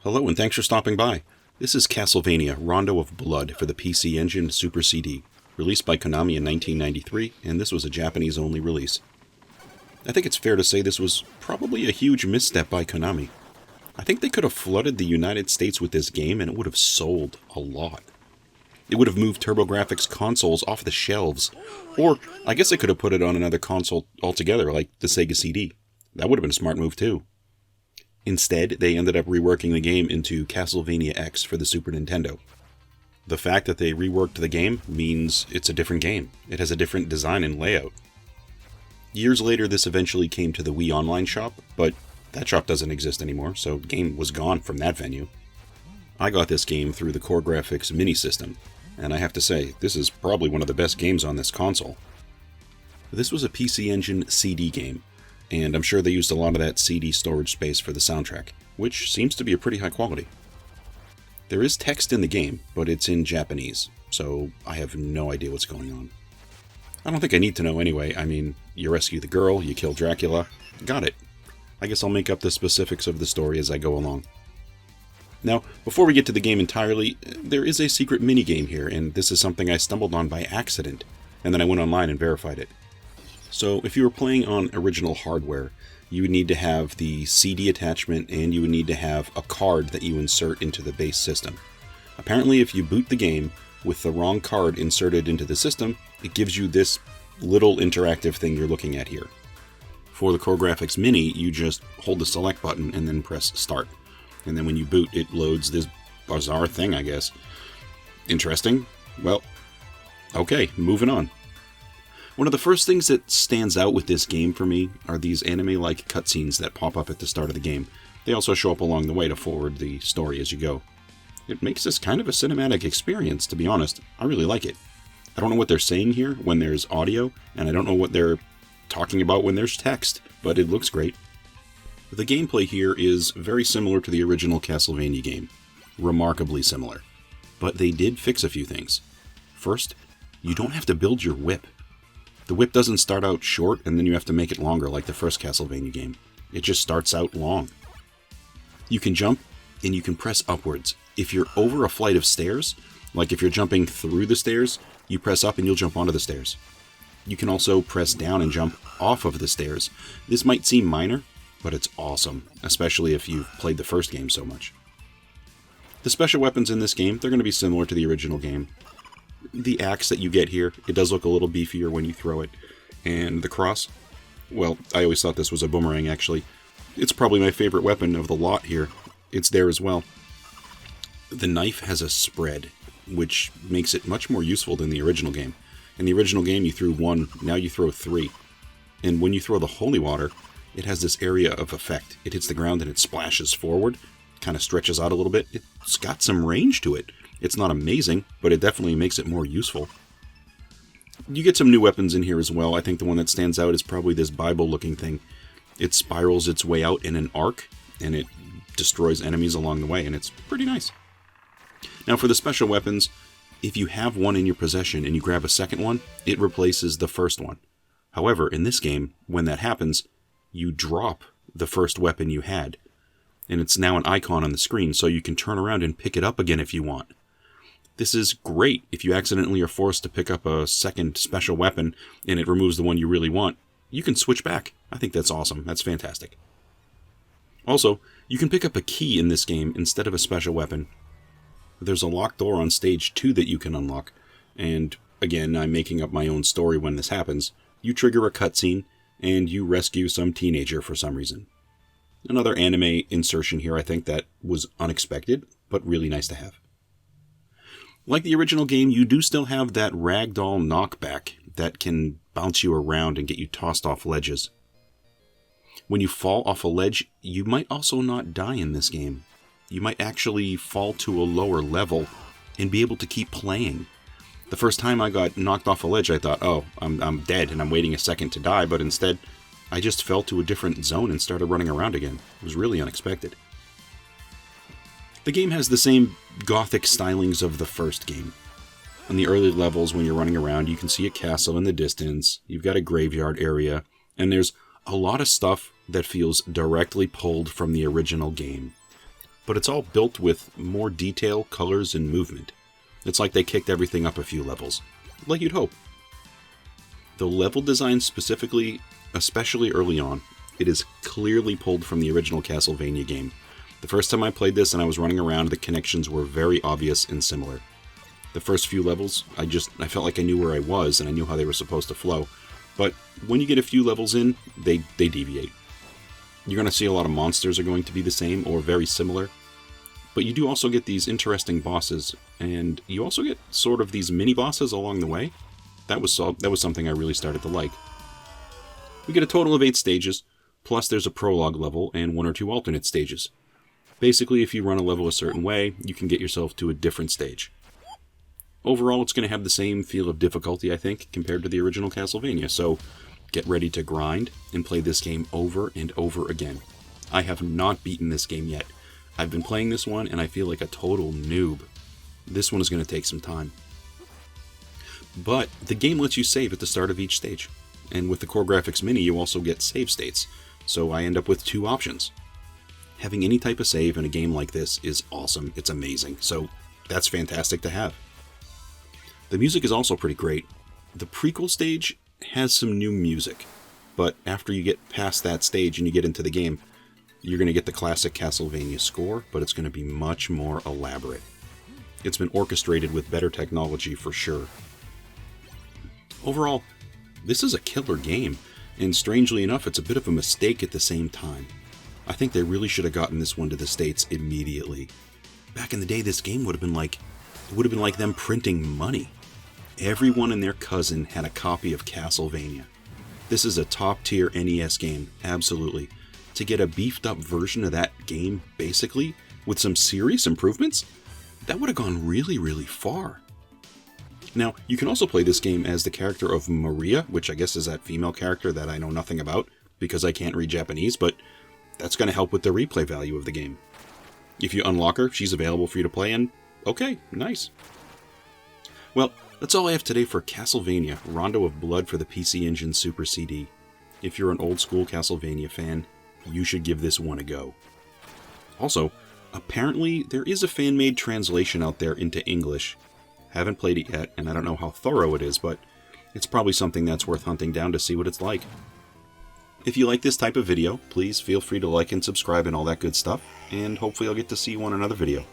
Hello and thanks for stopping by. This is Castlevania Rondo of Blood for the PC Engine Super CD, released by Konami in 1993, and this was a Japanese-only release. I think it's fair to say this was probably a huge misstep by Konami. I think they could have flooded the United States with this game and it would have sold a lot. It would have moved TurboGrafx consoles off the shelves, or I guess they could have put it on another console altogether, like the Sega CD. That would have been a smart move too. Instead, they ended up reworking the game into Castlevania X for the Super Nintendo. The fact that they reworked the game means it's a different game. It has a different design and layout. Years later, this eventually came to the Wii Online shop, but that shop doesn't exist anymore, so the game was gone from that venue. I got this game through the CoreGrafx mini system, and I have to say, this is probably one of the best games on this console. This was a PC Engine CD game, and I'm sure they used a lot of that CD storage space for the soundtrack, which seems to be a pretty high quality. There is text in the game, but it's in Japanese, so I have no idea what's going on. I don't think I need to know anyway. I mean, you rescue the girl, you kill Dracula, got it. I guess I'll make up the specifics of the story as I go along. Now, before we get to the game entirely, there is a secret minigame here, and this is something I stumbled on by accident, and then I went online and verified it. So, if you were playing on original hardware, you would need to have the CD attachment and you would need to have a card that you insert into the base system. Apparently, if you boot the game with the wrong card inserted into the system, it gives you this little interactive thing you're looking at here. For the CoreGrafx Mini, you just hold the select button and then press start. And then when you boot, it loads this bizarre thing, I guess. Interesting? Well, okay, moving on. One of the first things that stands out with this game for me are these anime-like cutscenes that pop up at the start of the game. They also show up along the way to forward the story as you go. It makes this kind of a cinematic experience, to be honest. I really like it. I don't know what they're saying here when there's audio, and I don't know what they're talking about when there's text, but it looks great. The gameplay here is very similar to the original Castlevania game. Remarkably similar. But they did fix a few things. First, you don't have to build your whip. The whip doesn't start out short and then you have to make it longer like the first Castlevania game. It just starts out long. You can jump and you can press upwards. If you're over a flight of stairs, like if you're jumping through the stairs, you press up and you'll jump onto the stairs. You can also press down and jump off of the stairs. This might seem minor, but it's awesome, especially if you've played the first game so much. The special weapons in this game, they're going to be similar to the original game. The axe that you get here, it does look a little beefier when you throw it. And the cross, well, I always thought this was a boomerang, actually. It's probably my favorite weapon of the lot here. It's there as well. The knife has a spread, which makes it much more useful than the original game. In the original game, you threw one, now you throw three. And when you throw the holy water, it has this area of effect. It hits the ground and it splashes forward, kind of stretches out a little bit. It's got some range to it. It's not amazing, but it definitely makes it more useful. You get some new weapons in here as well. I think the one that stands out is probably this Bible-looking thing. It spirals its way out in an arc, and it destroys enemies along the way, and it's pretty nice. Now for the special weapons, if you have one in your possession and you grab a second one, it replaces the first one. However, in this game, when that happens, you drop the first weapon you had, and it's now an icon on the screen, so you can turn around and pick it up again if you want. This is great if you accidentally are forced to pick up a second special weapon and it removes the one you really want. You can switch back. I think that's awesome. That's fantastic. Also, you can pick up a key in this game instead of a special weapon. There's a locked door on stage 2 that you can unlock, and again, I'm making up my own story when this happens. You trigger a cutscene, and you rescue some teenager for some reason. Another anime insertion here, I think, that was unexpected, but really nice to have. Like the original game, you do still have that ragdoll knockback that can bounce you around and get you tossed off ledges. When you fall off a ledge, you might also not die in this game. You might actually fall to a lower level and be able to keep playing. The first time I got knocked off a ledge, I thought, oh, I'm dead and I'm waiting a second to die, but instead, I just fell to a different zone and started running around again. It was really unexpected. The game has the same gothic stylings of the first game. On the early levels, when you're running around, you can see a castle in the distance, you've got a graveyard area, and there's a lot of stuff that feels directly pulled from the original game. but it's all built with more detail, colors, and movement. It's like they kicked everything up a few levels, like you'd hope. The level design specifically, especially early on, it is clearly pulled from the original Castlevania game. The first time I played this and I was running around, the connections were very obvious and similar. The first few levels, I felt like I knew where I was and I knew how they were supposed to flow. But when you get a few levels in, they deviate. You're going to see a lot of monsters are going to be the same or very similar. But you do also get these interesting bosses, and you also get sort of these mini-bosses along the way. That was something I really started to like. We get a total of 8 stages, plus there's a prologue level and 1 or 2 alternate stages. Basically, if you run a level a certain way, you can get yourself to a different stage. Overall, it's going to have the same feel of difficulty, I think, compared to the original Castlevania, so get ready to grind and play this game over and over again. I have not beaten this game yet. I've been playing this one and I feel like a total noob. This one is going to take some time. But the game lets you save at the start of each stage. And with the CoreGrafx Mini, you also get save states. So I end up with 2 options. Having any type of save in a game like this is awesome. It's amazing. So that's fantastic to have. The music is also pretty great. The prequel stage has some new music. But after you get past that stage and you get into the game, you're going to get the classic Castlevania score, but it's going to be much more elaborate. It's been orchestrated with better technology for sure. Overall, this is a killer game, and strangely enough, it's a bit of a mistake at the same time. I think they really should have gotten this one to the States immediately. Back in the day, this game would have been like them printing money. Everyone and their cousin had a copy of Castlevania. This is a top-tier NES game, absolutely. To get a beefed-up version of that game, basically, with some serious improvements, that would have gone really, really far. Now, you can also play this game as the character of Maria, which I guess is that female character that I know nothing about, because I can't read Japanese, but that's going to help with the replay value of the game. If you unlock her, she's available for you to play, and okay, nice. Well, that's all I have today for Castlevania, Rondo of Blood for the PC Engine Super CD. If you're an old-school Castlevania fan, you should give this one a go. Also, apparently there is a fan-made translation out there into English. Haven't played it yet, and I don't know how thorough it is, but it's probably something that's worth hunting down to see what it's like. If you like this type of video, please feel free to like and subscribe and all that good stuff, and hopefully I'll get to see you on another video.